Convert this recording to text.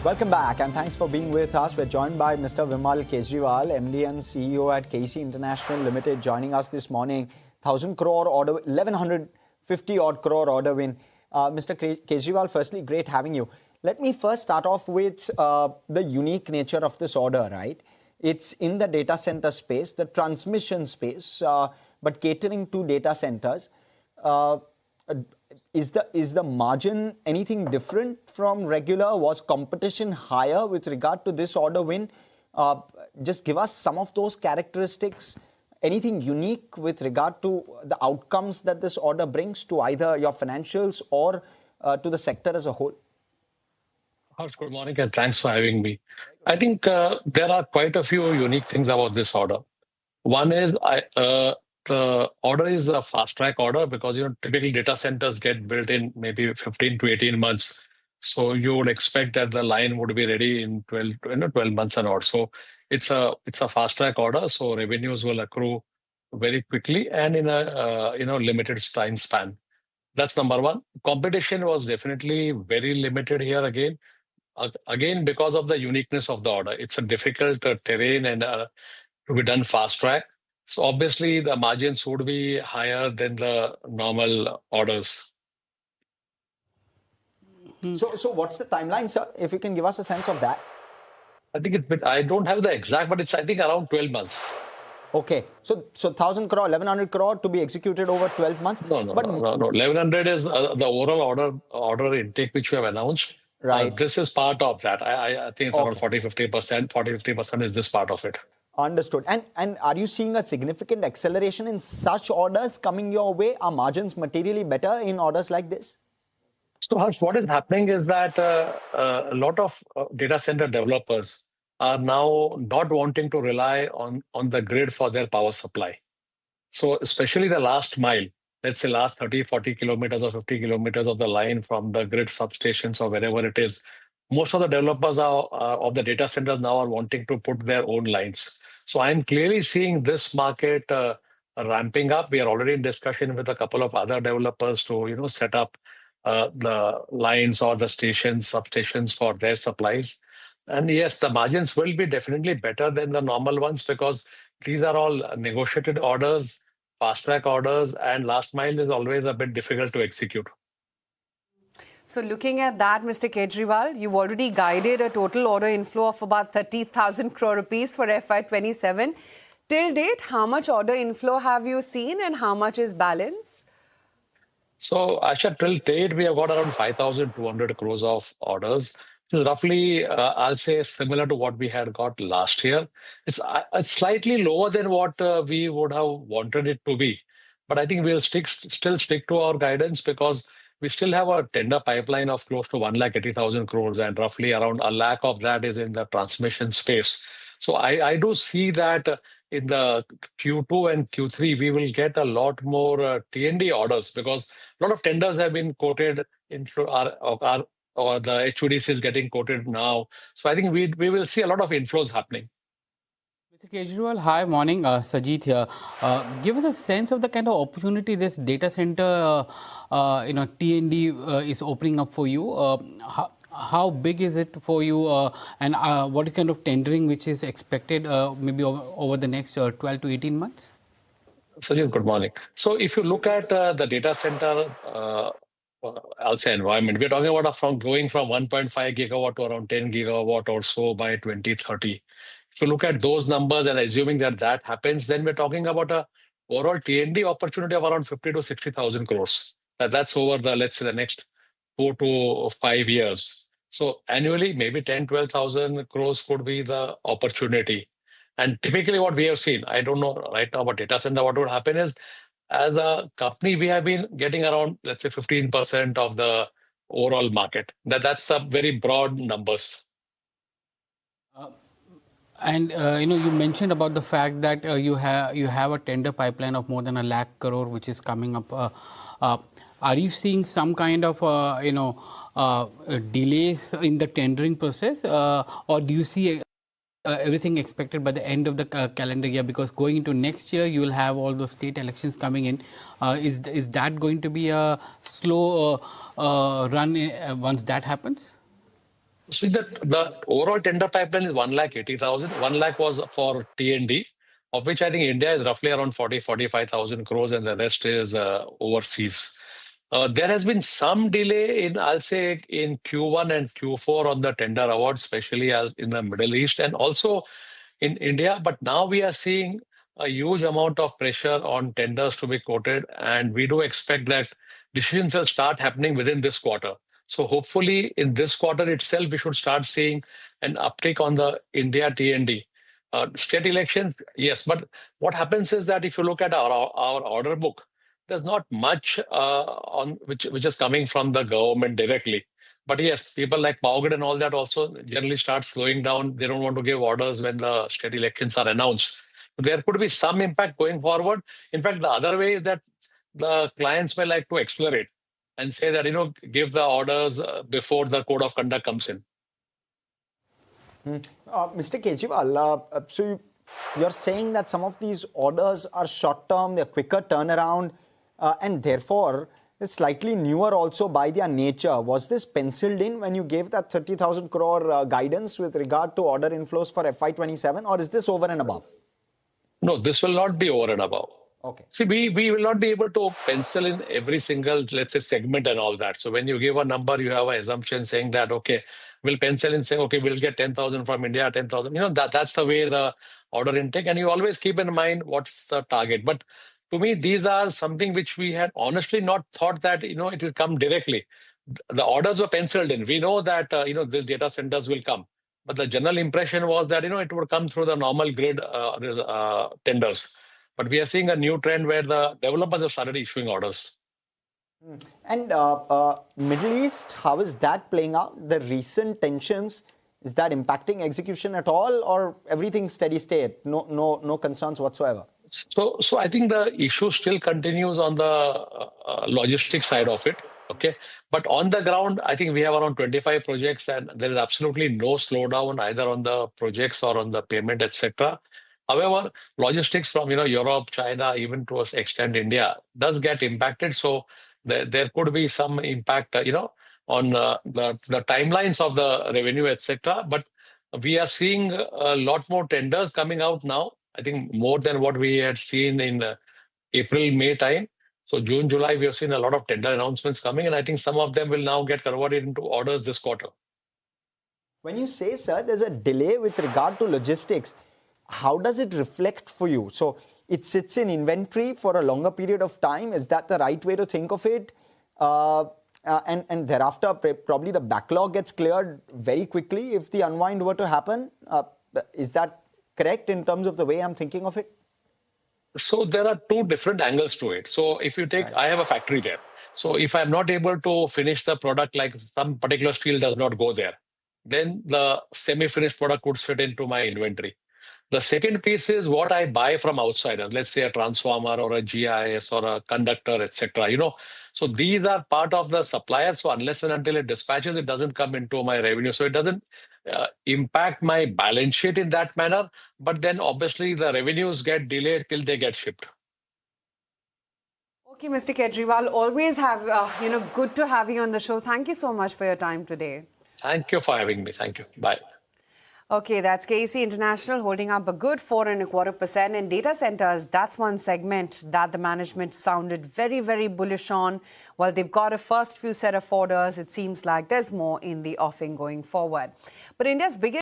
Welcome back and thanks for being with us. We're joined by Mr. Vimal Kejriwal, MD and CEO at KEC International Limited, joining us this morning. 1,000 crore order, 1,150 odd crore order win. Mr. Kejriwal, firstly, great having you. Let me first start off with the unique nature of this order, right? It's in the data center space, the transmission space, but catering to data centers. Is the margin anything different from regular? Was competition higher with regard to this order win? Just give us some of those characteristics. Anything unique with regard to the outcomes that this order brings to either your financials or to the sector as a whole? Hersh, good morning and thanks for having me. I think there are quite a few unique things about this order. One is the order is a fast track order because typically data centers get built in maybe 15 to 18 months. So you would expect that the line would be ready in 12 months and odd. So it's a fast track order. So revenues will accrue very quickly and in a limited time span. That's number one. Competition was definitely very limited here again. Again, because of the uniqueness of the order. It's a difficult terrain and to be done fast track. So obviously the margins would be higher than the normal orders. So what's the timeline, sir? If you can give us a sense of that. I think I don't have the exact, but it's I think around 12 months. Okay, so 1,000 crore, 1,100 crore to be executed over 12 months. No. 1,100 is the overall order intake which we have announced. Right. This is part of that. I think it's around 40-50%. 40-50% is this part of it. Understood. And are you seeing a significant acceleration in such orders coming your way? Are margins materially better in orders like this? So Harsh, what is happening is that a lot of data center developers are now not wanting to rely on the grid for their power supply. So especially the last mile, let's say last 30, 40 kilometers or 50 kilometers of the line from the grid substations or wherever it is, most of the developers of the data centers now are wanting to put their own lines. So I'm clearly seeing this market ramping up. We are already in discussion with a couple of other developers to set up the lines or the substations for their supplies. And yes, the margins will be definitely better than the normal ones because these are all negotiated orders, fast track orders, and last mile is always a bit difficult to execute. So looking at that, Mr. Kejriwal, you've already guided a total order inflow of about 30,000 crore rupees for FY27. Till date, how much order inflow have you seen and how much is balance? So Ayesha, till date, we have got around 5,200 crores of orders. So roughly, I'll say similar to what we had got last year. It's slightly lower than what we would have wanted it to be. But I think we'll still stick to our guidance because we still have a tender pipeline of close to 1,80,000 crores and roughly around a lakh of that is in the transmission space. So I do see that in the Q2 and Q3, we will get a lot more T&D orders because a lot of tenders have been quoted into or the HUDC is getting quoted now. So I think we will see a lot of inflows happening. Mr. Kejriwal, hi, morning. Sajeet here. Give us a sense of the kind of opportunity this data center, T&D is opening up for you. How big is it for you, and what kind of tendering which is expected maybe over the next 12 to 18 months? Sajeet, good morning. So if you look at the data center, I'll say environment, we're talking about going from 1.5 gigawatt to around 10 gigawatt or so by 2030. If you look at those numbers and assuming that happens, then we're talking about a overall T&D opportunity of around 50 to 60,000 crores. That's over let's say the next 4 to 5 years. So annually, maybe 10-12,000 crores could be the opportunity. And typically what we have seen, I don't know right now about data center, what would happen is as a company, we have been getting around, let's say 15% of the overall market. That's a very broad numbers. And you mentioned about the fact that you have a tender pipeline of more than 1 lakh crore which is coming up. Are you seeing some kind of delays in the tendering process, or do you see everything expected by the end of the calendar year? Because going into next year, you will have all those state elections coming in. Is that going to be a slow run once that happens? So the overall tender pipeline is 1,80,000. 1 lakh was for T&D, of which I think India is roughly around 45,000 crores, and the rest is overseas. There has been some delay in, I'll say, in Q1 and Q4 on the tender awards, especially as in the Middle East and also in India. But now we are seeing a huge amount of pressure on tenders to be quoted, and we do expect that decisions will start happening within this quarter. So hopefully in this quarter itself, we should start seeing an uptick on the India T&D. State elections, yes, but what happens is that if you look at our order book, there's not much on which is coming from the government directly. But yes, people like Manghat and all that also generally start slowing down. They don't want to give orders when the state elections are announced. There could be some impact going forward. In fact, the other way is that the clients may like to accelerate and say that, give the orders before the code of conduct comes in. Mr. Kejriwal, so you're saying that some of these orders are short-term, they're quicker turnaround, and therefore it's slightly newer also by their nature. Was this penciled in when you gave that 30,000 crore guidance with regard to order inflows for FY27, or is this over and above? No, this will not be over and above. Okay. See, we will not be able to pencil in every single, let's say, segment and all that. So when you give a number, you have an assumption saying that, okay, we'll pencil in saying, okay, we'll get 10,000 from India, 10,000. That's the way the order intake. And you always keep in mind what's the target. But to me, these are something which we had honestly not thought that, it will come directly. The orders were penciled in. We know that, these data centers will come. But the general impression was that, it would come through the normal grid tenders. But we are seeing a new trend where the developers have started issuing orders. And Middle East, how is that playing out? The recent tensions, is that impacting execution at all, or everything steady state? No concerns whatsoever. So I think the issue still continues on the logistics side of it. Okay, but on the ground, I think we have around 25 projects, and there is absolutely no slowdown either on the projects or on the payment, etc. However, logistics from Europe, China, even to an extent India does get impacted. So there could be some impact, on the timelines of the revenue, etc. But we are seeing a lot more tenders coming out now. I think more than what we had seen in April, May time. So June, July, we have seen a lot of tender announcements coming, and I think some of them will now get converted into orders this quarter. When you say, sir, there's a delay with regard to logistics, how does it reflect for you? So it sits in inventory for a longer period of time. Is that the right way to think of it? And thereafter, probably the backlog gets cleared very quickly if the unwind were to happen. Is that correct in terms of the way I'm thinking of it? So there are two different angles to it. So if you take, I have a factory there. So if I'm not able to finish the product, like some particular steel does not go there, then the semi-finished product could fit into my inventory. The second piece is what I buy from outsiders, let's say a transformer or a GIS or a conductor, etc. So these are part of the supplier. So unless and until it dispatches, it doesn't come into my revenue. So it doesn't impact my balance sheet in that manner. But then obviously the revenues get delayed till they get shipped. Okay, Mr. Kejriwal, always good to have you on the show. Thank you so much for your time today. Thank you for having me. Thank you. Bye. Okay, that's KEC International holding up a good 4.25%. And data centers, that's one segment that the management sounded very, very bullish on. While they've got a first few set of orders, it seems like there's more in the offing going forward. But India's biggest